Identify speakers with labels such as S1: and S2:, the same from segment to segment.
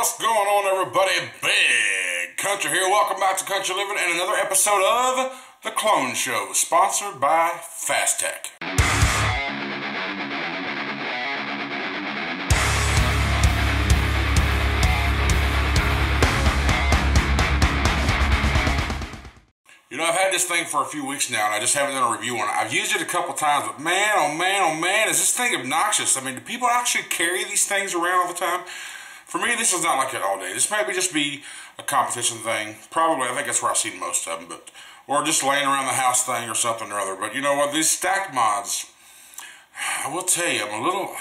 S1: What's going on, everybody? Big Country here. Welcome back to Country Living and another episode of The Clone Show, sponsored by Fast Tech. You know, I've had this thing for a few weeks now, and I just haven't done a review on it. I've used it a couple times, but man, oh man, is this thing obnoxious. I mean, do people actually carry these things around all the time? For me, this is not like it all day. This might just be a competition thing. Probably, I think that's where I've seen most of them, but or just laying around the house thing or something or other. But you know what? These stacked mods, I will tell you, I'm a little,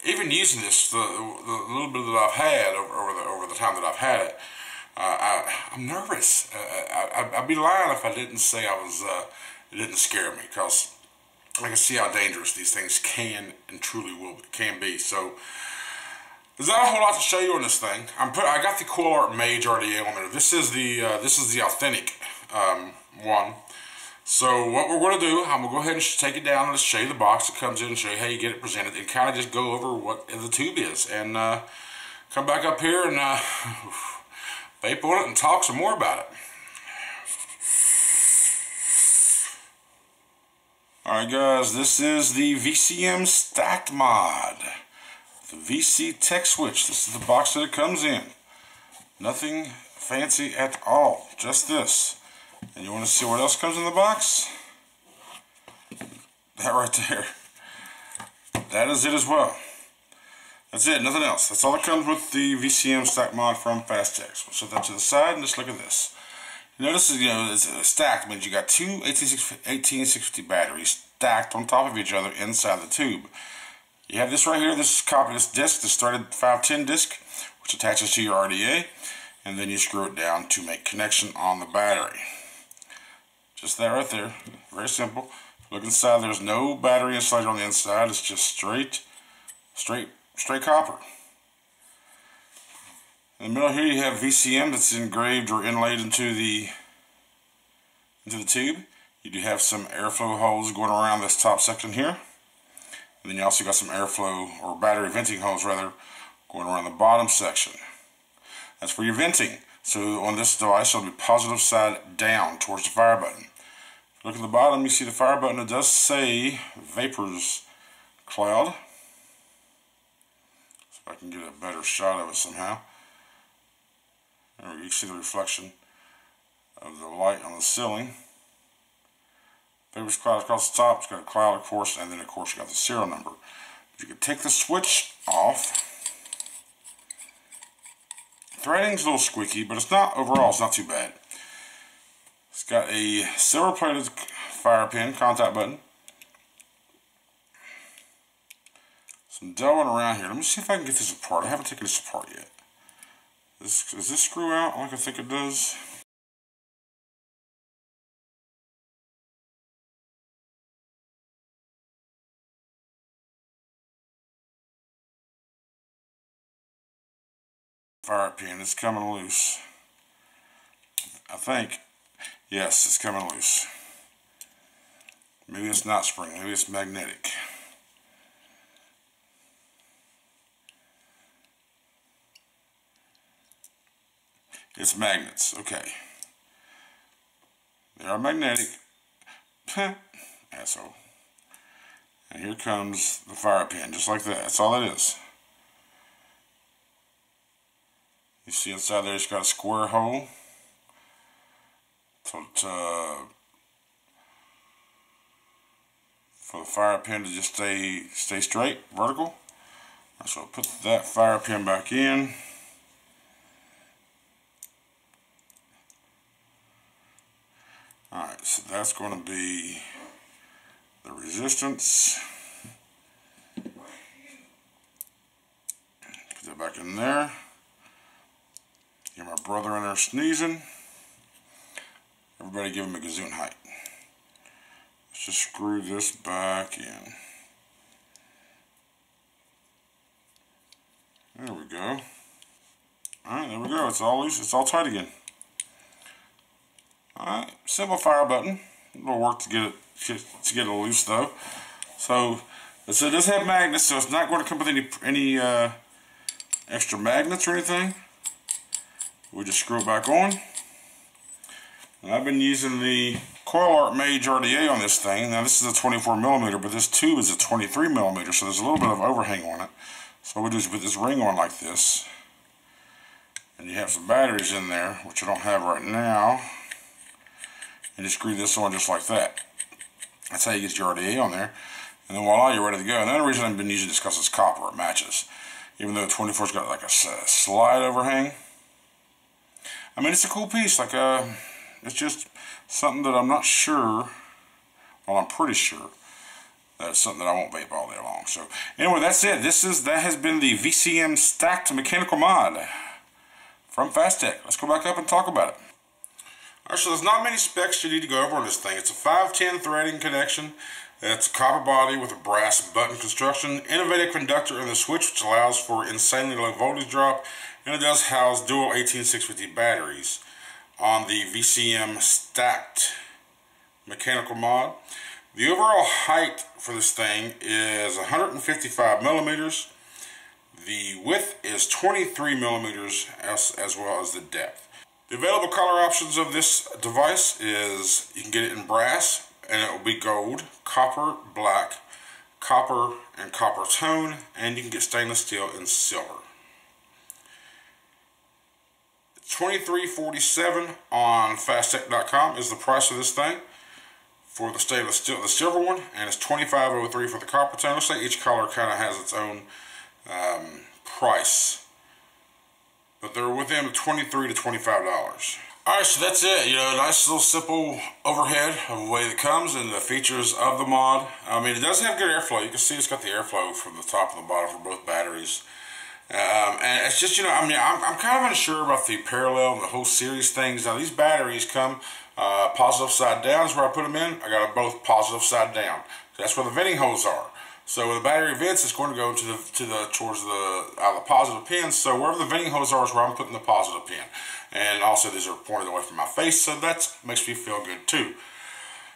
S1: even using this, the little bit that I've had over the time that I've had it, I'm nervous. I'd be lying if I didn't say I was, it didn't scare me, because I can see how dangerous these things can and truly can be. So there's not a whole lot to show you on this thing. I got the Cool Art Mage RDA on there. This is the authentic one. So what we're going to do, I'm going to go ahead and take it down and just show you the box that comes in and show you how you get it presented, and kind of just go over what the tube is, and come back up here and vape on it and talk some more about it. Alright guys, this is the VCM stacked mod. The VC Tech Switch. This is the box that it comes in. Nothing fancy at all. Just this. And you want to see what else comes in the box? That right there. That is it as well. That's it. Nothing else. That's all that comes with the VCM stack mod from Fast Tech. So we'll set that to the side and just look at this. You notice, it's stacked. Means you got two 18650 batteries stacked on top of each other inside the tube. You have this right here, this disc, the started 510 disc, which attaches to your RDA, and then you screw it down to make connection on the battery. Just that right there, very simple. Look inside, there's no battery insulator on the inside, it's just straight copper. In the middle here you have VCM that's engraved or inlaid into the tube. You do have some airflow holes going around this top section here. And then you also got some airflow, or battery venting holes rather, going around the bottom section. That's for your venting. So on this device, it'll be positive side down towards the fire button. If you look at the bottom, you see the fire button. It does say Vapors Cloud. So if I can get a better shot of it somehow. There we go. You can see the reflection of the light on the ceiling. Vapors Cloud across the top, it's got a cloud, of course, and then of course you got the serial number. But you can take the switch off. Threading's a little squeaky, but it's not, overall, it's not too bad. It's got a silver-plated fire pin, contact button. Some delving around here. Let me see if I can get this apart. I haven't taken this apart yet. Does this screw out like I think it does? Fire pin is coming loose. I think, yes, it's coming loose. Maybe it's not spring, maybe it's magnetic. It's magnets, okay. They are magnetic. Asshole. And here comes the fire pin, just like that. That's all it is. You see inside there, it's got a square hole for the fire pin to just stay straight, vertical. So I'll put that fire pin back in. Alright, so that's going to be the resistance. Put that back in there. Get my brother in there sneezing. Everybody give him a gazoon height. Let's just screw this back in. There we go. Alright, there we go. It's all loose. It's all tight again. Alright, simple fire button. A little work to get it loose though. So it does have magnets, so it's not going to come with any extra magnets or anything. We just screw it back on. And I've been using the Coil Art Mage RDA on this thing. Now this is a 24mm, but this tube is a 23mm, so there's a little bit of overhang on it. So what we do is put this ring on like this. And you have some batteries in there, which I don't have right now. And just screw this on just like that. That's how you get your RDA on there. And then voila, you're ready to go. And the only reason I've been using this is because it's copper, it matches. Even though the 24's got like a slide overhang. I mean, it's a cool piece. Like, it's just something that I'm not sure, well, I'm pretty sure that it's something that I won't vape all day long. So, anyway, that's it. That has been the VCM stacked mechanical mod from Fastech. Let's go back up and talk about it. Alright, so there's not many specs you need to go over on this thing. It's a 510 threading connection. It's a copper body with a brass button construction, innovative conductor in the switch, which allows for insanely low voltage drop, and it does house dual 18650 batteries on the VCM stacked mechanical mod. The overall height for this thing is 155 millimeters. The width is 23 millimeters as well as the depth. The available color options of this device is you can get it in brass, and it will be gold, copper, black, copper, and copper tone, and you can get stainless steel and silver. $23.47 on Fastech.com is the price of this thing for the stainless steel, the silver one, and it's $25.03 for the copper tone. Looks like each color kind of has its own price, but they're within $23 to $25. Alright, so that's it. You know, nice little simple overhead of the way it comes and the features of the mod. I mean, it does have good airflow. You can see it's got the airflow from the top and the bottom for both batteries. And it's just, you know, I mean, I'm kind of unsure about the parallel and the whole series things. Now, these batteries come positive side down is where I put them in. I got them both positive side down. That's where the venting holes are. So when the battery vents, it's going to go towards the positive pins. So wherever the venting holes are is where I'm putting the positive pin. And also these are pointed away from my face, so that makes me feel good too.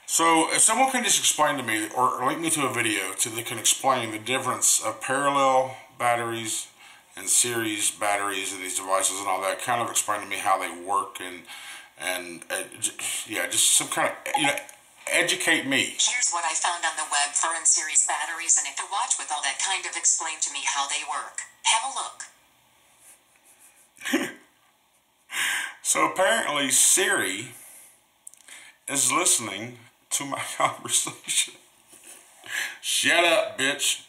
S1: So if someone can just explain to me, or link me to a video that can explain the difference of parallel batteries and series batteries in these devices and all that, kind of explain to me how they work and yeah, just some kind of, you know, educate me.
S2: Here's what I found on the web for in-series batteries, and if the watch with all that kind of explain to me how they work. Have a look.
S1: So apparently Siri is listening to my conversation. Shut up, bitch.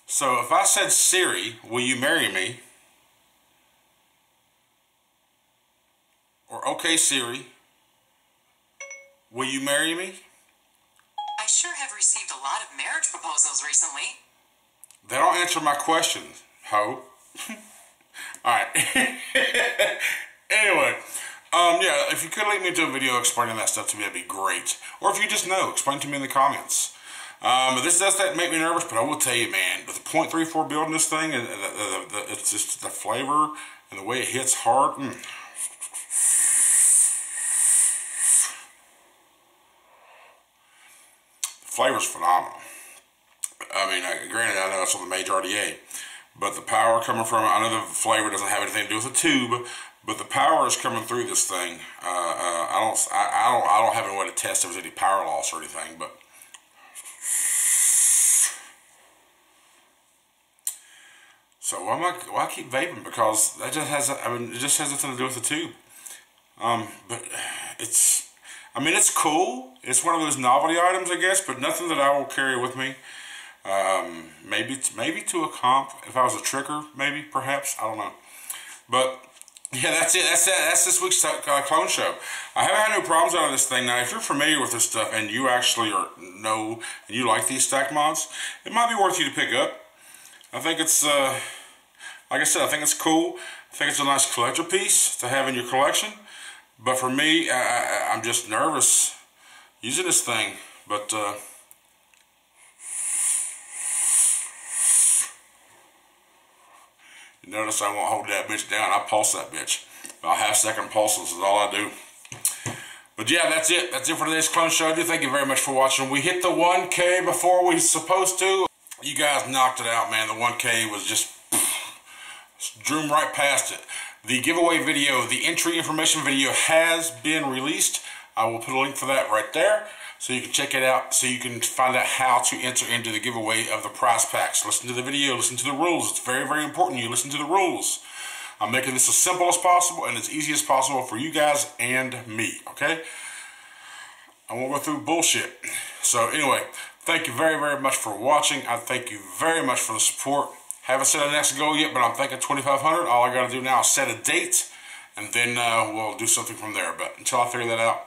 S1: So if I said, Siri, will you marry me? Or, okay, Siri, will you marry me?
S2: I sure have received a lot of marriage proposals recently.
S1: They don't answer my questions, ho. Alright. Anyway, yeah, if you could link me to a video explaining that stuff to me, that'd be great. Or if you just know, explain to me in the comments. This does make me nervous, but I will tell you, man, with the .34 building this thing, and it's just the flavor and the way it hits hard. The flavor's phenomenal. I mean, granted, I know it's on the Mage RDA, but the power coming from it, I know the flavor doesn't have anything to do with the tube, but the power is coming through this thing. I don't have any way to test if there's any power loss or anything, but so why keep vaping? Because that just has, I mean, it just has nothing to do with the tube. But it's, I mean, it's cool. It's one of those novelty items, I guess, but nothing that I will carry with me. Maybe to a comp, if I was a tricker, maybe, perhaps, I don't know. But yeah, that's it. That's this week's clone show. I haven't had no problems out of this thing. Now, if you're familiar with this stuff and you actually know and you like these stack mods, it might be worth you to pick up. I think it's, like I said, I think it's cool. I think it's a nice collector piece to have in your collection. But for me, I'm just nervous using this thing. But you notice I won't hold that bitch down. I pulse that bitch. About half-second pulses is all I do. But yeah, that's it. That's it for today's clone show. I do thank you very much for watching. We hit the 1K before we were supposed to. You guys knocked it out, man. The 1K was just Drew right past it. The giveaway video, the entry information video has been released. I will put a link for that right there so you can check it out, so you can find out how to enter into the giveaway of the prize packs. Listen to the video, listen to the rules. It's very, very important you listen to the rules. I'm making this as simple as possible and as easy as possible for you guys and me, okay? I won't go through bullshit. So anyway, thank you very, very much for watching. I thank you very much for the support. Haven't set a next goal yet, but I'm thinking 2,500. All I got to do now is set a date, and then we'll do something from there. But until I figure that out,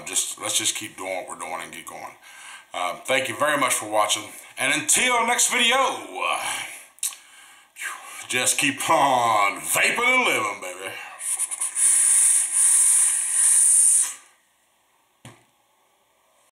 S1: let's just keep doing what we're doing and get going. Thank you very much for watching, and until next video, just keep on vaping and living, baby.